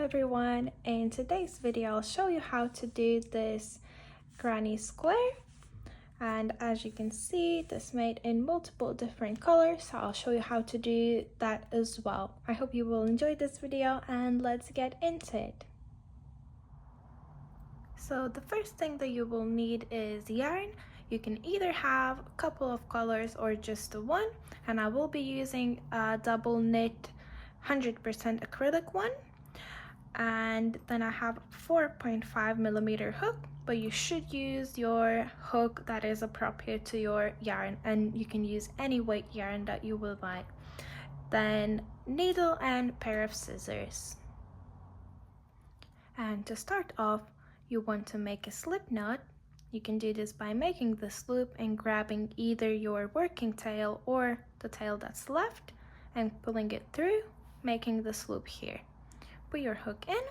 everyone, in today's video I'll show you how to do this granny square, and as you can see this made in multiple different colors, so I'll show you how to do that as well. I hope you will enjoy this video and let's get into it. So the first thing that you will need is yarn. You can either have a couple of colors or just the one, and I will be using a double knit 100% acrylic one. And then I have 4.5mm hook, but you should use your hook that is appropriate to your yarn, and you can use any weight yarn that you would like. Then needle and pair of scissors. And to start off, you want to make a slip knot. You can do this by making this loop and grabbing either your working tail or the tail that's left and pulling it through, making this loop here. Put your hook in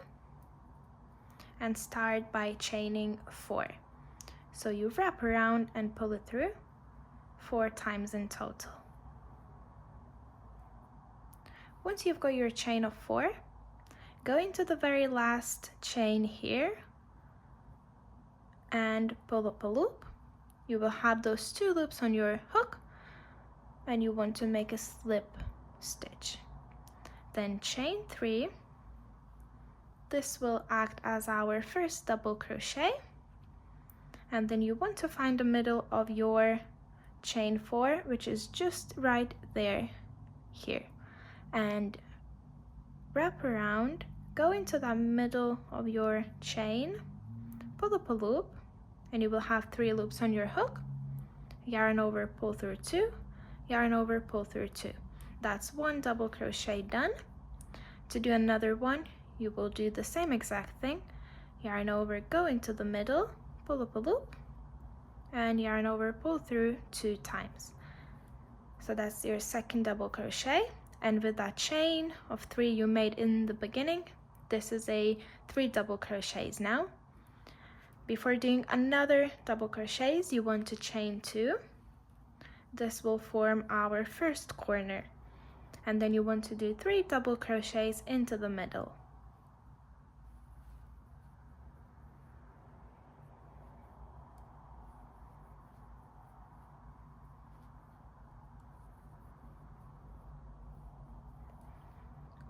and start by chaining 4. So you wrap around and pull it through 4 times in total. Once you've got your chain of 4, go into the very last chain here and pull up a loop. You will have those 2 loops on your hook, and you want to make a slip stitch. Then chain 3. This will act as our first double crochet, and then you want to find the middle of your chain 4, which is just right there, here, and wrap around, go into the middle of your chain, pull up a loop, and you will have 3 loops on your hook. Yarn over, pull through 2, yarn over, pull through 2. That's 1 double crochet done. To do another one, you will do the same exact thing. Yarn over, go into the middle, pull up a loop, and yarn over, pull through 2 times. So that's your second double crochet, and with that chain of 3 you made in the beginning, this is a 3 double crochets now. Before doing another double crochets, you want to chain 2. This will form our first corner, and then you want to do 3 double crochets into the middle.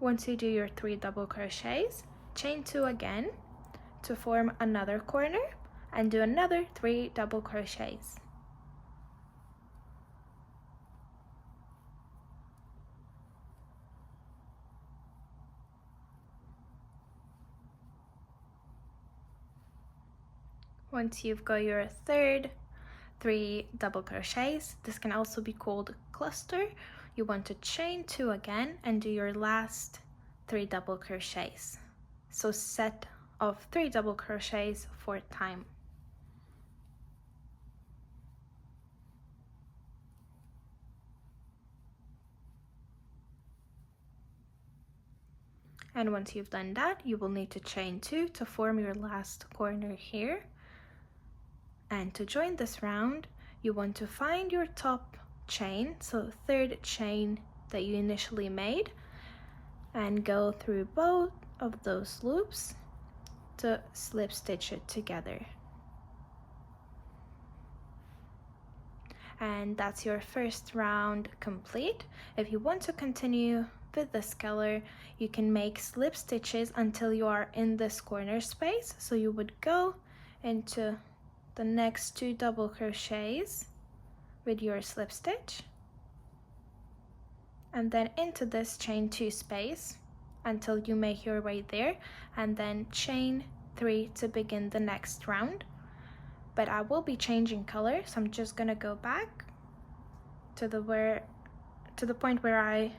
Once you do your 3 double crochets, chain 2 again to form another corner, and do another 3 double crochets. Once you've got your third 3 double crochets, this can also be called cluster, you want to chain 2 again and do your last 3 double crochets. So set of 3 double crochets 4 times. And once you've done that, you will need to chain 2 to form your last corner here. And to join this round, you want to find your top chain, so third chain that you initially made, and go through both of those loops to slip stitch it together. And that's your first round complete. If you want to continue with this color, you can make slip stitches until you are in this corner space. So you would go into the next 2 double crochets with your slip stitch, and then into this chain 2 space until you make your way there, and then chain 3 to begin the next round. But I will be changing color, so I'm just gonna go back to the point where I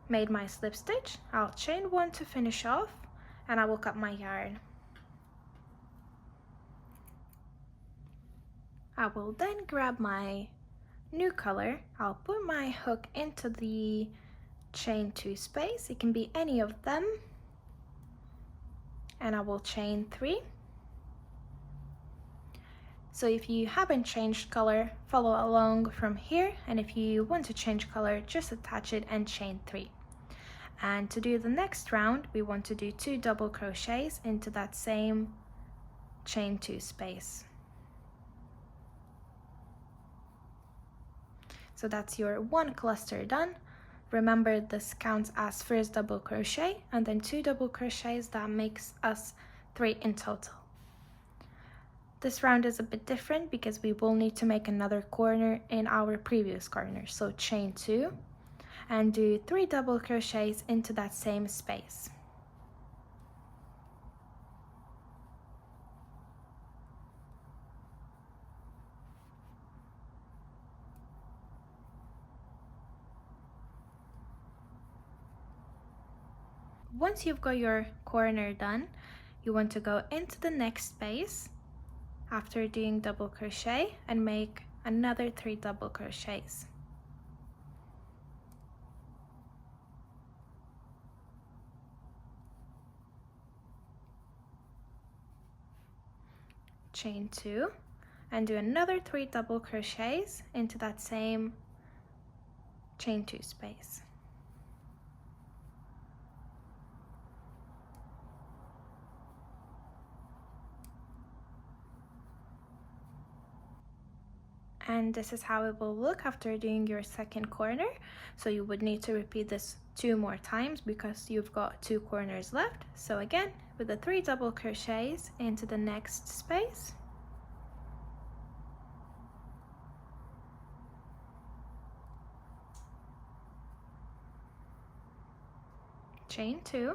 made my slip stitch. I'll chain 1 to finish off, and I will cut my yarn. I will then grab my new color. I'll put my hook into the chain 2 space. It can be any of them. And I will chain 3. So if you haven't changed color, follow along from here. And if you want to change color, just attach it and chain 3. And to do the next round, we want to do 2 double crochets into that same chain 2 space. So that's your 1 cluster done. Remember, this counts as first double crochet and then 2 double crochets. That makes us 3 in total. This round is a bit different because we will need to make another corner in our previous corner. So chain 2 and do 3 double crochets into that same space. Once you've got your corner done, you want to go into the next space after doing double crochet and make another 3 double crochets. Chain 2 and do another 3 double crochets into that same chain 2 space. And this is how it will look after doing your second corner. So you would need to repeat this 2 more times because you've got 2 corners left. So again, with the 3 double crochets into the next space. Chain 2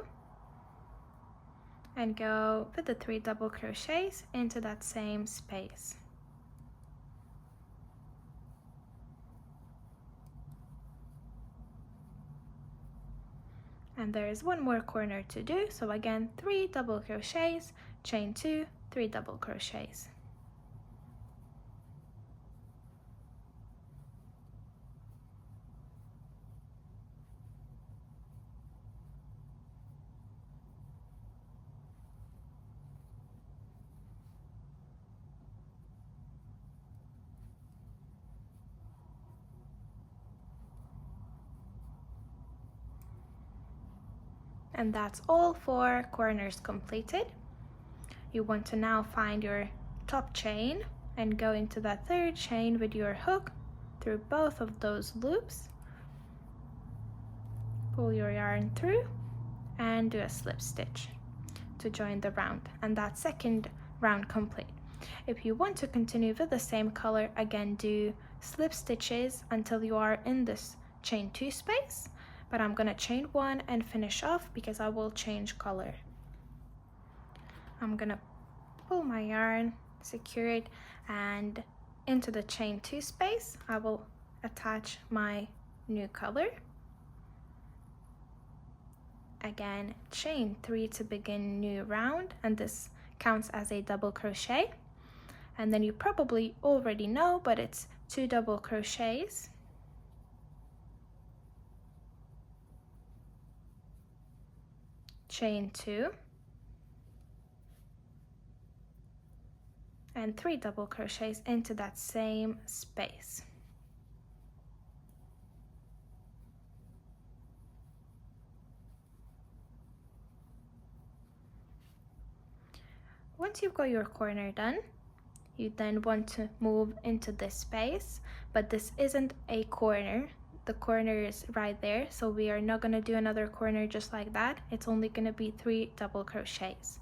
and go with the 3 double crochets into that same space. And there is 1 more corner to do, so again 3 double crochets, chain 2, 3 double crochets. And that's all 4 corners completed. You want to now find your top chain and go into that 3rd chain with your hook through both of those loops. Pull your yarn through and do a slip stitch to join the round, and that second round complete. If you want to continue with the same color, again do slip stitches until you are in this chain 2 space, but I'm gonna chain 1 and finish off because I will change color. I'm gonna pull my yarn, secure it, and into the chain 2 space I will attach my new color. Again, chain 3 to begin new round, and this counts as a double crochet. And then you probably already know, but it's 2 double crochets, chain 2 and 3 double crochets into that same space. Once you've got your corner done, you then want to move into this space, but this isn't a corner. The corner is right there, so we are not going to do another corner just like that. It's only going to be 3 double crochets.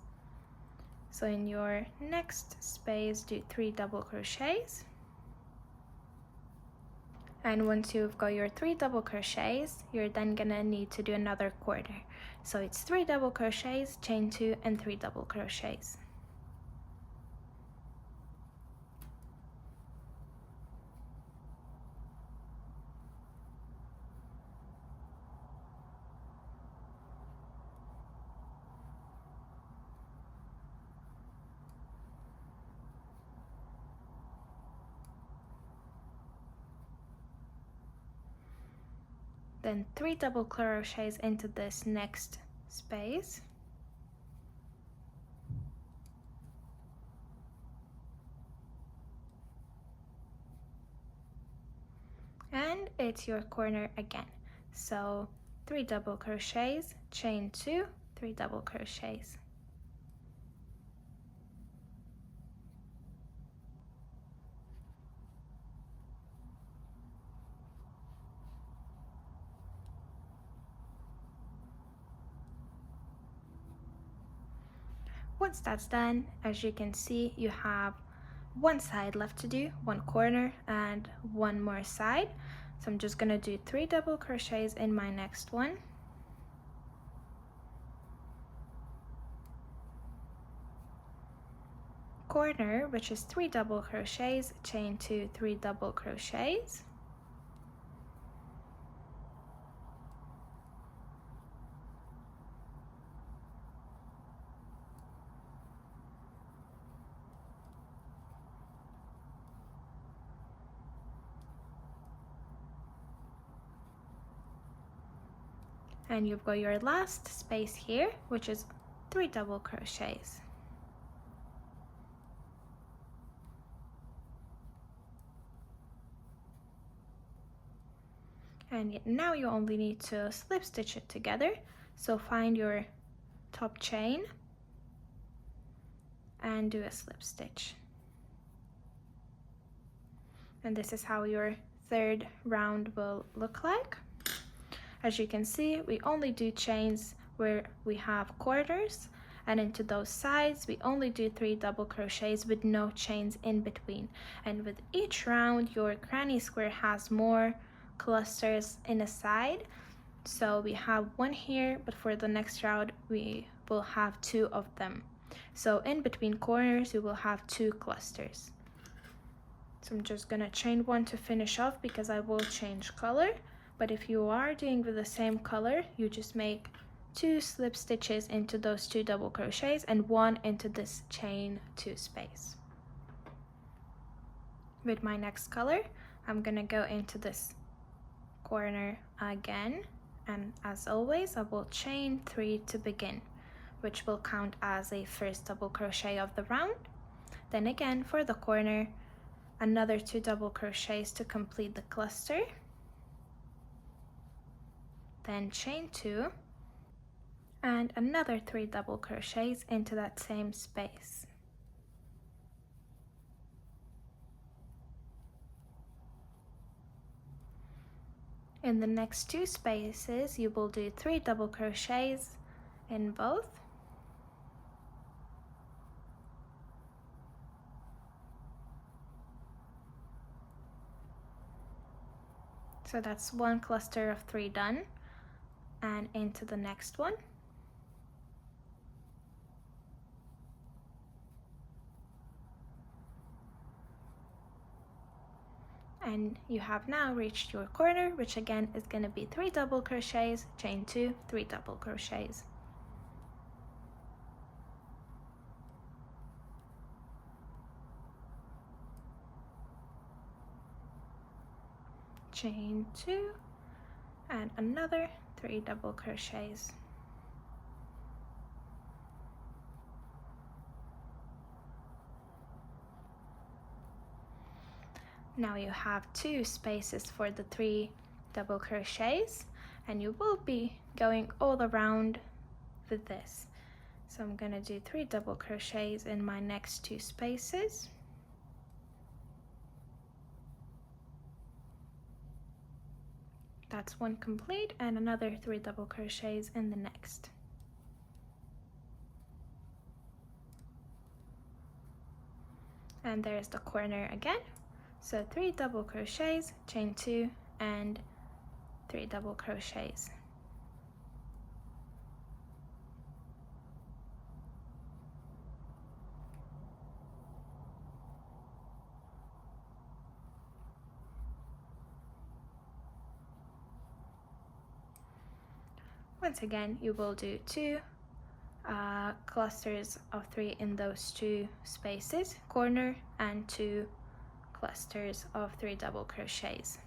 So in your next space, do 3 double crochets. And once you've got your 3 double crochets, you're then gonna need to do another corner. So it's 3 double crochets, chain 2 and 3 double crochets. Then 3 double crochets into this next space. And it's your corner again. So 3 double crochets, chain 2, 3 double crochets. Once that's done, as you can see, you have one side left to do, one corner and one more side. So I'm just gonna do 3 double crochets in my next one. Corner, which is 3 double crochets, chain 2, 3 double crochets. And you've got your last space here, which is 3 double crochets. And now you only need to slip stitch it together. So find your top chain and do a slip stitch. And this is how your third round will look like. As you can see, we only do chains where we have quarters, and into those sides we only do 3 double crochets with no chains in between. And with each round, your granny square has more clusters in a side. So we have one here, but for the next round we will have 2 of them. So in between corners we will have 2 clusters. So I'm just gonna chain 1 to finish off because I will change color. But if you are doing with the same color, you just make 2 slip stitches into those 2 double crochets and 1 into this chain 2 space. With my next color, I'm gonna go into this corner again, and as always I will chain 3 to begin, which will count as a first double crochet of the round. Then again for the corner, another 2 double crochets to complete the cluster. Then chain 2 and another 3 double crochets into that same space. In the next 2 spaces you will do 3 double crochets in both. So that's 1 cluster of 3 done, and into the next one. And you have now reached your corner, which again is going to be 3 double crochets, chain 2, 3 double crochets. Chain 2 and another 3 double crochets. Now you have 2 spaces for the 3 double crochets, and you will be going all around with this. So I'm going to do 3 double crochets in my next 2 spaces. That's 1 complete, and another 3 double crochets in the next. And there's the corner again. So 3 double crochets, chain 2 and 3 double crochets. Once again, you will do 2 clusters of 3 in those 2 spaces, corner, and 2 clusters of 3 double crochets.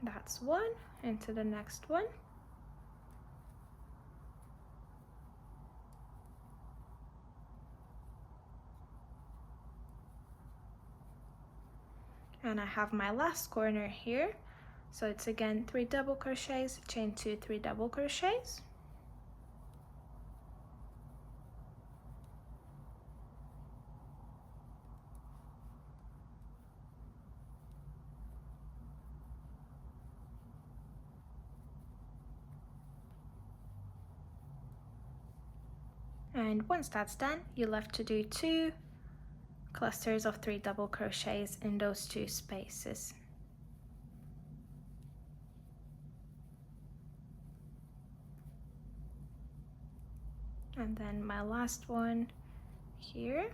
That's 1, into the next one. And I have my last corner here, so it's again 3 double crochets, chain 2, 3 double crochets, and once that's done, you're left to do 2 clusters of 3 double crochets in those 2 spaces. And then my last one here.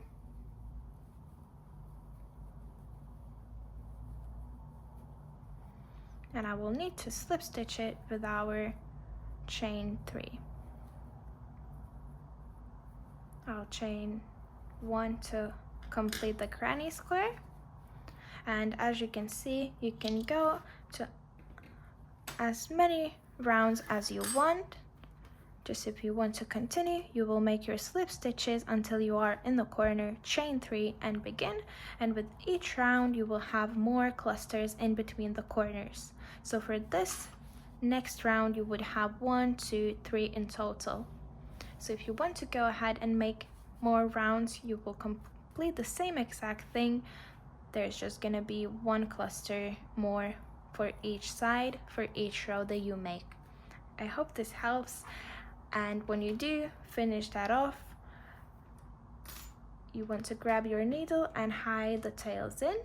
And I will need to slip stitch it with our chain 3. I'll chain 1 to complete the granny square, and as you can see, you can go to as many rounds as you want. Just if you want to continue, you will make your slip stitches until you are in the corner, chain 3 and begin, and with each round you will have more clusters in between the corners. So for this next round you would have 1, 2, 3 in total. So if you want to go ahead and make more rounds, you will complete the same exact thing. There's just gonna be 1 cluster more for each side, for each row that you make. I hope this helps, and when you do finish that off, you want to grab your needle and hide the tails in.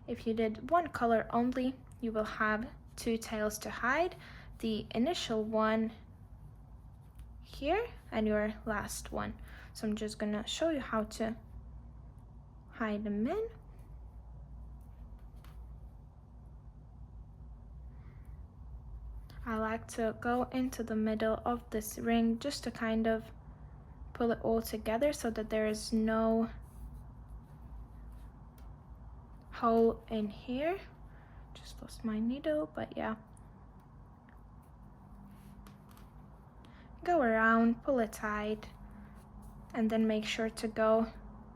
If you did 1 color only, you will have 2 tails to hide, the initial one here and your last one. So I'm just gonna show you how to hide them in. I like to go into the middle of this ring just to kind of pull it all together so that there is no hole in here. Just lost my needle, but yeah. Go around, pull it tight, and then make sure to go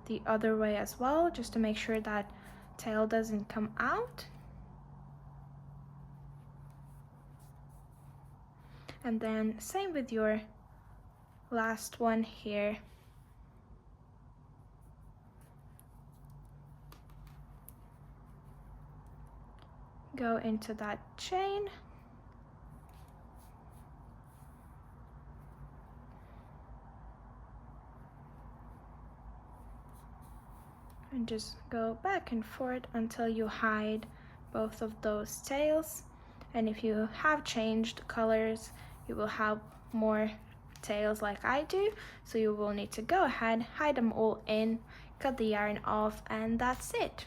the other way as well, just to make sure that tail doesn't come out. And then same with your last one here. Go into that chain. And just go back and forth until you hide both of those tails. And if you have changed colors, you will have more tails like I do, so you will need to go ahead, hide them all in, cut the yarn off, and that's it.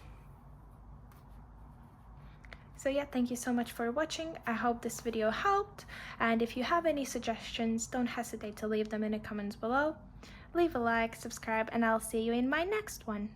So yeah, thank you so much for watching. I hope this video helped, and if you have any suggestions, don't hesitate to leave them in the comments below. Leave a like, subscribe, and I'll see you in my next one.